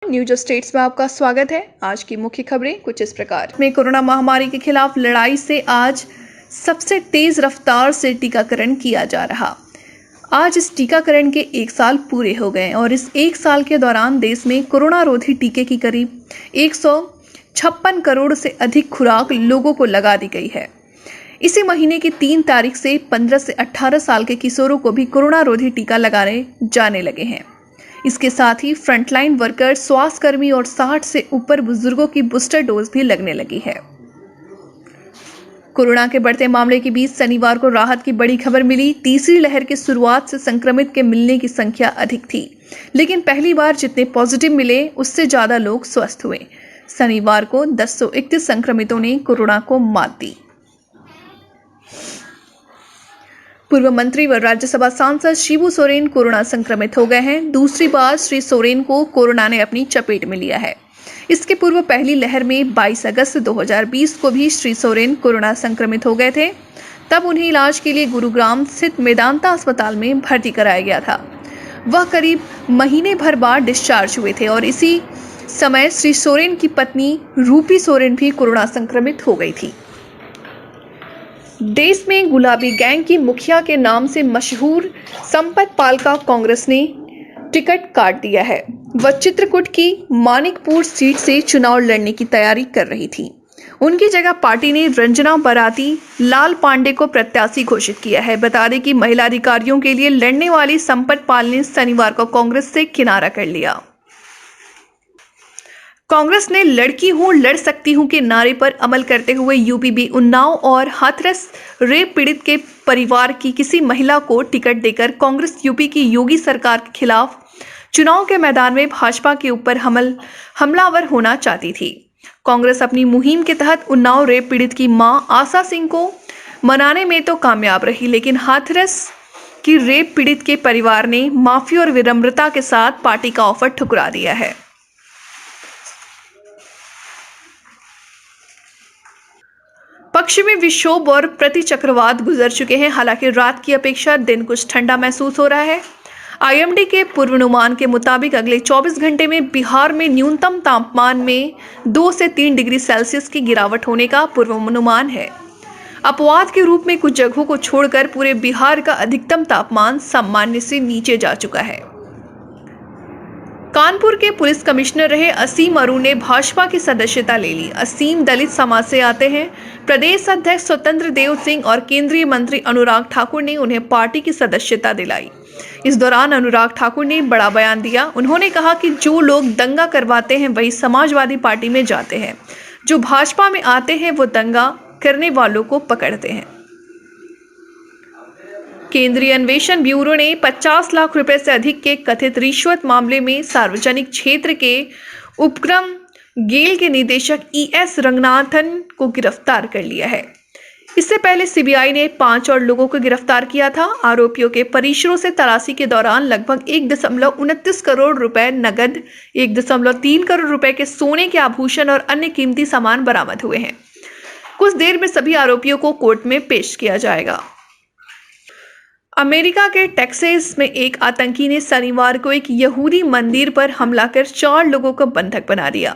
News states में आपका स्वागत है। आज की मुख्य खबरें कुछ इस प्रकार में। कोरोना महामारी के खिलाफ लड़ाई से आज सबसे तेज रफ्तार से टीकाकरण किया जा रहा। आज इस टीकाकरण के 1 साल पूरे हो गए और इस 1 साल के दौरान देश में कोरोना रोधी टीके की करीब 156 करोड़ से अधिक खुराक लोगों को लगा दी गई है। इसी महीने की 3 तारीख से 15 से 18 साल के किशोरों को भी कोरोना रोधी टीका लगाने जाने लगे हैं। इसके साथ ही फ्रंटलाइन वर्कर, स्वास्थ्यकर्मी और 60 से ऊपर बुजुर्गों की बूस्टर डोज भी लगने लगी है। कोरोना के बढ़ते मामले के बीच शनिवार को राहत की बड़ी खबर मिली। तीसरी लहर की शुरुआत से संक्रमित के मिलने की संख्या अधिक थी, लेकिन पहली बार जितने पॉजिटिव मिले उससे ज्यादा लोग स्वस्थ हुए। शनिवार को 1031 संक्रमितों ने कोरोना को मात दी। पूर्व मंत्री व राज्यसभा सांसद शिबू सोरेन कोरोना संक्रमित हो गए हैं। दूसरी बार श्री सोरेन को कोरोना ने अपनी चपेट में लिया है। इसके पूर्व पहली लहर में 22 अगस्त 2020 को भी श्री सोरेन कोरोना संक्रमित हो गए थे। तब उन्हें इलाज के लिए गुरुग्राम स्थित मेदांता अस्पताल में भर्ती कराया गया था। वह करीब महीने भर बाद डिस्चार्ज हुए थे और इसी समय श्री सोरेन की पत्नी रूपी सोरेन भी कोरोना संक्रमित हो गई थी। देश में गुलाबी गैंग की मुखिया के नाम से मशहूर संपत पाल का कांग्रेस ने टिकट काट दिया है। वह चित्रकूट की मानिकपुर सीट से चुनाव लड़ने की तैयारी कर रही थी। उनकी जगह पार्टी ने रंजना बराती लाल पांडे को प्रत्याशी घोषित किया है। बता दें कि महिला अधिकारियों के लिए लड़ने वाली संपत पाल ने शनिवार को कांग्रेस से किनारा कर लिया। कांग्रेस ने लड़की हूं लड़ सकती हूं के नारे पर अमल करते हुए यूपी उन्नाव और हाथरस रेप पीड़ित के परिवार की किसी महिला को टिकट देकर कांग्रेस यूपी की योगी सरकार के खिलाफ चुनाव के मैदान में भाजपा के ऊपर हमलावर होना चाहती थी। कांग्रेस अपनी मुहिम के तहत उन्नाव रेप पीड़ित की मां आशा सिंह को मनाने में तो कामयाब रही, लेकिन हाथरस की रेप पीड़ित के परिवार ने माफी और विनम्रता के साथ पार्टी का ऑफर ठुकरा दिया है। पश्चिमी विक्षोभ और प्रतिचक्रवात गुजर चुके हैं। हालांकि रात की अपेक्षा दिन कुछ ठंडा महसूस हो रहा है। आईएमडी के पूर्वानुमान के मुताबिक अगले 24 घंटे में बिहार में न्यूनतम तापमान में 2 से 3 डिग्री सेल्सियस की गिरावट होने का पूर्वानुमान है। अपवाद के रूप में कुछ जगहों को छोड़कर पूरे बिहार का अधिकतम तापमान सामान्य से नीचे जा चुका है। कानपुर के पुलिस कमिश्नर रहे असीम अरुण ने भाजपा की सदस्यता ले ली। असीम दलित समाज से आते हैं। प्रदेश अध्यक्ष स्वतंत्र देव सिंह और केंद्रीय मंत्री अनुराग ठाकुर ने उन्हें पार्टी की सदस्यता दिलाई। इस दौरान अनुराग ठाकुर ने बड़ा बयान दिया। उन्होंने कहा कि जो लोग दंगा करवाते हैं वही समाजवादी पार्टी में जाते हैं, जो भाजपा में आते हैं वो दंगा करने वालों को पकड़ते हैं। केंद्रीय अन्वेषण ब्यूरो ने 50 लाख रुपए से अधिक के कथित रिश्वत मामले में सार्वजनिक क्षेत्र के उपक्रम गेल के निदेशक ES रंगनाथन को गिरफ्तार कर लिया है। इससे पहले सीबीआई ने 5 और लोगों को गिरफ्तार किया था। आरोपियों के परिसरों से तलाशी के दौरान लगभग 1.29 करोड़ रुपए नगद, 1.3 करोड़ रुपए के सोने के आभूषण और अन्य कीमती सामान बरामद हुए हैं। कुछ देर में सभी आरोपियों को कोर्ट में पेश किया जाएगा। अमेरिका के टेक्सास में एक आतंकी ने शनिवार को एक यहूदी मंदिर पर हमला कर 4 लोगों को बंधक बना दिया।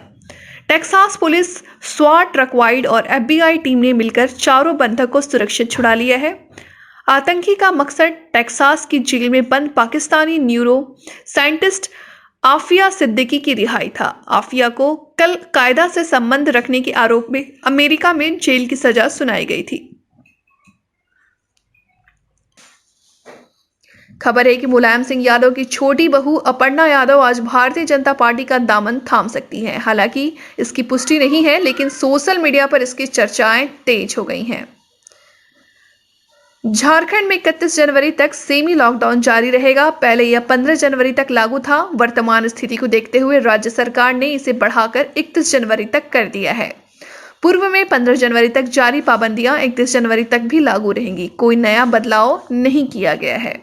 टेक्सास पुलिस, स्वाट, ट्रकवाइड और FBI टीम ने मिलकर 4 बंधक को सुरक्षित छुड़ा लिया है। आतंकी का मकसद टेक्सास की जेल में बंद पाकिस्तानी न्यूरो साइंटिस्ट आफिया सिद्दीकी की रिहाई था। आफिया को कल कायदा से संबंध रखने के आरोप में अमेरिका में जेल की सजा सुनाई गई थी। खबर है कि मुलायम सिंह यादव की छोटी बहू अपर्णा यादव आज भारतीय जनता पार्टी का दामन थाम सकती हैं। हालांकि इसकी पुष्टि नहीं है, लेकिन सोशल मीडिया पर इसकी चर्चाएं तेज हो गई हैं। झारखंड में 31 जनवरी तक सेमी लॉकडाउन जारी रहेगा। पहले यह 15 जनवरी तक लागू था। वर्तमान स्थिति को देखते हुए राज्य सरकार ने इसे बढ़ाकर 31 जनवरी तक कर दिया है। पूर्व में 15 जनवरी तक जारी पाबंदियां 31 जनवरी तक भी लागू रहेंगी। कोई नया बदलाव नहीं किया गया है।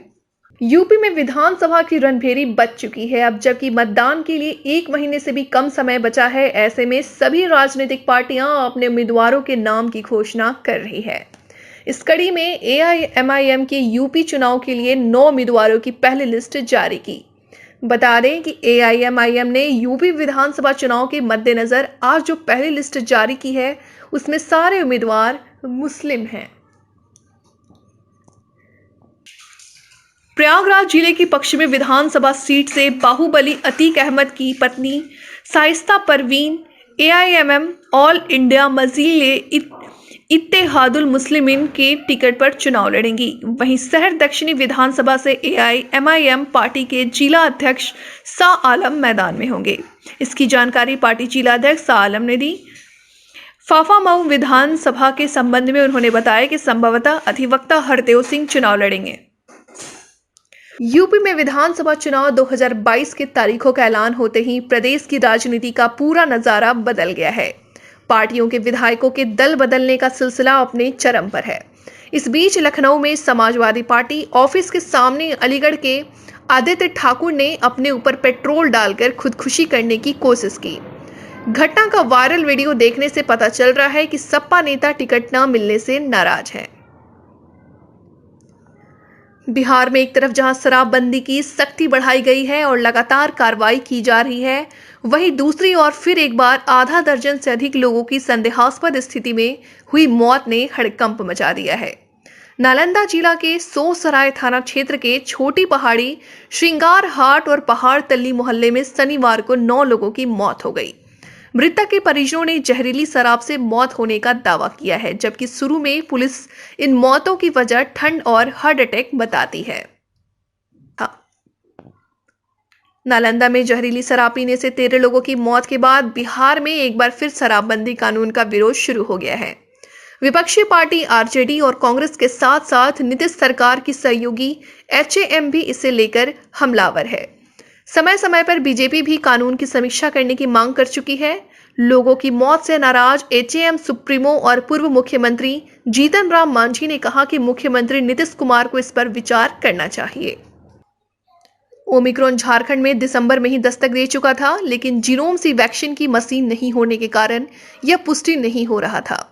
यूपी में विधानसभा की रणभेरी बज चुकी है। अब जबकि मतदान के लिए 1 महीने से भी कम समय बचा है, ऐसे में सभी राजनीतिक पार्टियां अपने उम्मीदवारों के नाम की घोषणा कर रही है। इस कड़ी में AIMIM के यूपी चुनाव के लिए 9 उम्मीदवारों की पहली लिस्ट जारी की। बता दें कि एआईएमआईएम ने यूपी विधानसभा चुनाव के मद्देनजर आज जो पहली लिस्ट जारी की है उसमें सारे उम्मीदवार मुस्लिम हैं। प्रयागराज जिले की पश्चिमी विधानसभा सीट से बाहुबली अतीक अहमद की पत्नी Shaista Parveen AIMM all India Majlis Ittehadul Muslimeen के टिकट पर चुनाव लड़ेंगी। वहीं शहर दक्षिणी विधानसभा से एआईएमआईएम पार्टी के जिला अध्यक्ष शाह आलम मैदान में होंगे। इसकी जानकारी पार्टी जिला अध्यक्ष शाह आलम ने दी। फाफामऊ विधानसभा के संबंध में उन्होंने बताया कि संभवतः अधिवक्ता हरदेव सिंह चुनाव लड़ेंगे। यूपी में विधानसभा चुनाव 2022 की तारीखों का ऐलान होते ही प्रदेश की राजनीति का पूरा नजारा बदल गया है। पार्टियों के विधायकों के दल बदलने का सिलसिला अपने चरम पर है। इस बीच लखनऊ में समाजवादी पार्टी ऑफिस के सामने अलीगढ़ के आदित्य ठाकुर ने अपने ऊपर पेट्रोल डालकर खुदकुशी करने की कोशिश की। घटना का वायरल वीडियो देखने से पता चल रहा है कि सपा नेता टिकट न मिलने से नाराज है। बिहार में एक तरफ जहां शराबबंदी की सख्ती बढ़ाई गई है और लगातार कार्रवाई की जा रही है, वहीं दूसरी ओर फिर एक बार आधा दर्जन से अधिक लोगों की संदेहास्पद स्थिति में हुई मौत ने हड़कंप मचा दिया है। नालंदा जिला के सोसराय थाना क्षेत्र के छोटी पहाड़ी, श्रृंगार हाट और पहाड़ तल्ली मोहल्ले में शनिवार को 9 लोगों की मौत हो गई। मृतक के परिजनों ने जहरीली शराब से मौत होने का दावा किया है, जबकि शुरू में पुलिस इन मौतों की वजह ठंड और हार्ट अटैक बताती है। नालंदा में जहरीली शराब पीने से 13 लोगों की मौत के बाद बिहार में एक बार फिर शराबबंदी कानून का विरोध शुरू हो गया है। विपक्षी पार्टी आरजेडी और कांग्रेस के साथ साथ नीतीश सरकार की सहयोगी एचएएम भी इसे लेकर हमलावर है। समय समय पर बीजेपी भी कानून की समीक्षा करने की मांग कर चुकी है। लोगों की मौत से नाराज एचएएम सुप्रीमो और पूर्व मुख्यमंत्री जीतन राम मांझी ने कहा कि मुख्यमंत्री नीतीश कुमार को इस पर विचार करना चाहिए। ओमिक्रॉन झारखंड में दिसंबर में ही दस्तक दे चुका था, लेकिन जीनोम सी वैक्सीन की मशीन नहीं होने के कारण यह पुष्टि नहीं हो रहा था।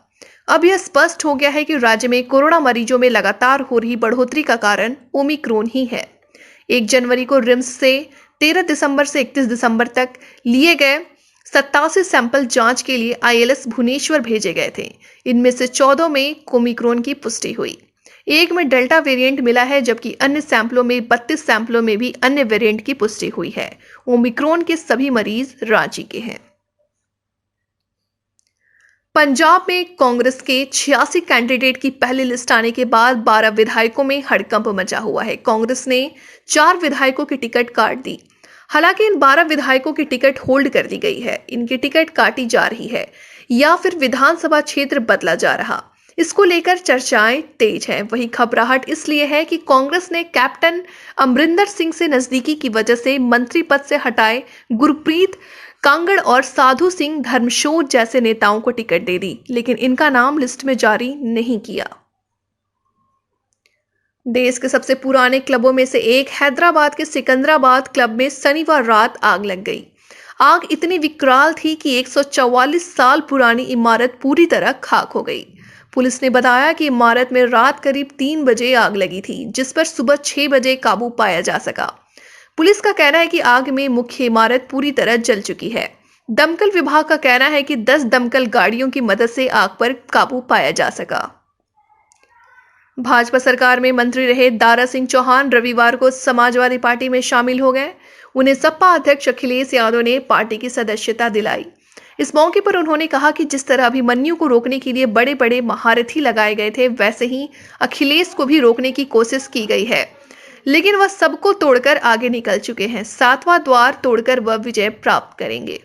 अब यह स्पष्ट हो गया है कि राज्य में कोरोना मरीजों में लगातार हो रही बढ़ोतरी का कारण ओमिक्रॉन ही है। 1 जनवरी को रिम्स से 13 दिसंबर से 31 दिसंबर तक लिए गए 87 सैंपल जांच के लिए आईएलएस भुवनेश्वर भेजे गए थे। इनमें से 14 में ओमिक्रॉन की पुष्टि हुई। 1 में डेल्टा वेरिएंट मिला है, जबकि अन्य सैंपलों में 32 सैंपलों में भी अन्य वेरिएंट की पुष्टि हुई है। ओमिक्रॉन के सभी मरीज रांची के हैं। पंजाब में कांग्रेस के 86 कैंडिडेट की पहली लिस्ट आने के बाद 12 विधायकों में हड़कंप मचा हुआ है। कांग्रेस ने 4 विधायकों की टिकट काट दी। हालांकि इन 12 विधायकों की टिकट होल्ड कर दी गई है। इनकी टिकट काटी जा रही है या फिर विधानसभा क्षेत्र बदला जा रहा, इसको लेकर चर्चाएं तेज हैं। वही घबराहट इसलिए है कि कांग्रेस ने कैप्टन अमरिंदर सिंह से नजदीकी की वजह से मंत्री पद से हटाए गुरप्रीत कांगड़ और साधु सिंह धर्मशोर जैसे नेताओं को टिकट दे दी, लेकिन इनका नाम लिस्ट में जारी नहीं किया। देश के सबसे पुराने क्लबों में से एक हैदराबाद के सिकंदराबाद क्लब में शनिवार रात आग लग गई। आग इतनी विकराल थी कि 144 साल पुरानी इमारत पूरी तरह खाक हो गई। पुलिस ने बताया कि इमारत में रात करीब 3 बजे आग लगी थी, जिस पर सुबह 6 बजे काबू पाया जा सका। पुलिस का कहना है कि आग में मुख्य इमारत पूरी तरह जल चुकी है। दमकल विभाग का कहना है कि 10 दमकल गाड़ियों की मदद से आग पर काबू पाया जा सका। भाजपा सरकार में मंत्री रहे दारा सिंह चौहान रविवार को समाजवादी पार्टी में शामिल हो गए। उन्हें सपा अध्यक्ष अखिलेश यादव ने पार्टी की सदस्यता दिलाई। इस मौके पर उन्होंने कहा कि जिस तरह अभिमन्यु को रोकने के लिए बड़े बड़े महारथी लगाए गए थे, वैसे ही अखिलेश को भी रोकने की कोशिश की गई है, लेकिन वह सबको तोड़कर आगे निकल चुके हैं। 7वां द्वार तोड़कर वह विजय प्राप्त करेंगे।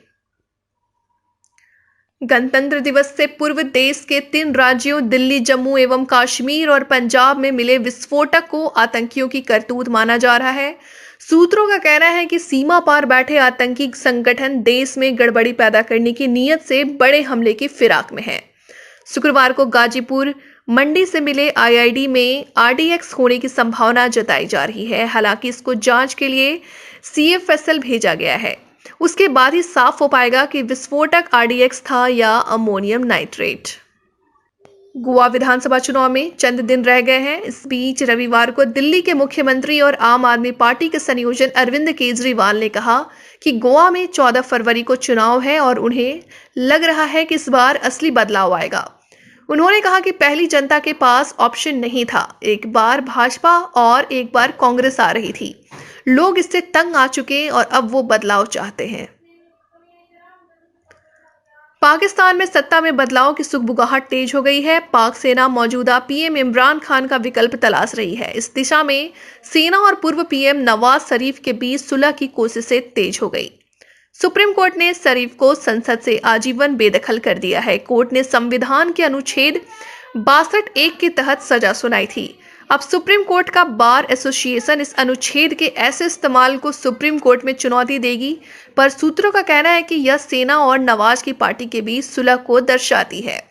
गणतंत्र दिवस से पूर्व देश के 3 राज्यों दिल्ली, जम्मू एवं कश्मीर और पंजाब में मिले विस्फोटक को आतंकियों की करतूत माना जा रहा है। सूत्रों का कहना है कि सीमा पार बैठे आतंकी संगठन देश में गड़बड़ी पैदा करने की नीयत से बड़े हमले की फिराक में है। शुक्रवार को गाजीपुर मंडी से मिले आईईडी में आरडीएक्स होने की संभावना जताई जा रही है। हालांकि इसको जांच के लिए सीएफएसएल भेजा गया है। उसके बाद ही साफ हो पाएगा कि विस्फोटक आरडीएक्स था या अमोनियम नाइट्रेट। गोवा विधानसभा चुनाव में चंद दिन रह गए हैं। इस बीच रविवार को दिल्ली के मुख्यमंत्री और आम आदमी पार्टी के संयोजक अरविंद केजरीवाल ने कहा कि गोवा में 14 फरवरी को चुनाव है और उन्हें लग रहा है कि इस बार असली बदलाव आएगा। उन्होंने कहा कि पहली जनता के पास ऑप्शन नहीं था, एक बार भाजपा और एक बार कांग्रेस आ रही थी। लोग इससे तंग आ चुके और अब वो बदलाव चाहते हैं। पाकिस्तान में सत्ता में बदलाव की सुगबुगाहट तेज हो गई है। पाक सेना मौजूदा पीएम इमरान खान का विकल्प तलाश रही है। इस दिशा में सेना और पूर्व पीएम नवाज शरीफ के बीच सुलह की कोशिशें तेज हो गई। सुप्रीम कोर्ट ने शरीफ को संसद से आजीवन बेदखल कर दिया है। कोर्ट ने संविधान के अनुच्छेद 62(1) के तहत सजा सुनाई थी। अब सुप्रीम कोर्ट का बार एसोसिएशन इस अनुच्छेद के ऐसे इस्तेमाल को सुप्रीम कोर्ट में चुनौती देगी, पर सूत्रों का कहना है कि यह सेना और नवाज की पार्टी के बीच सुलह को दर्शाती है।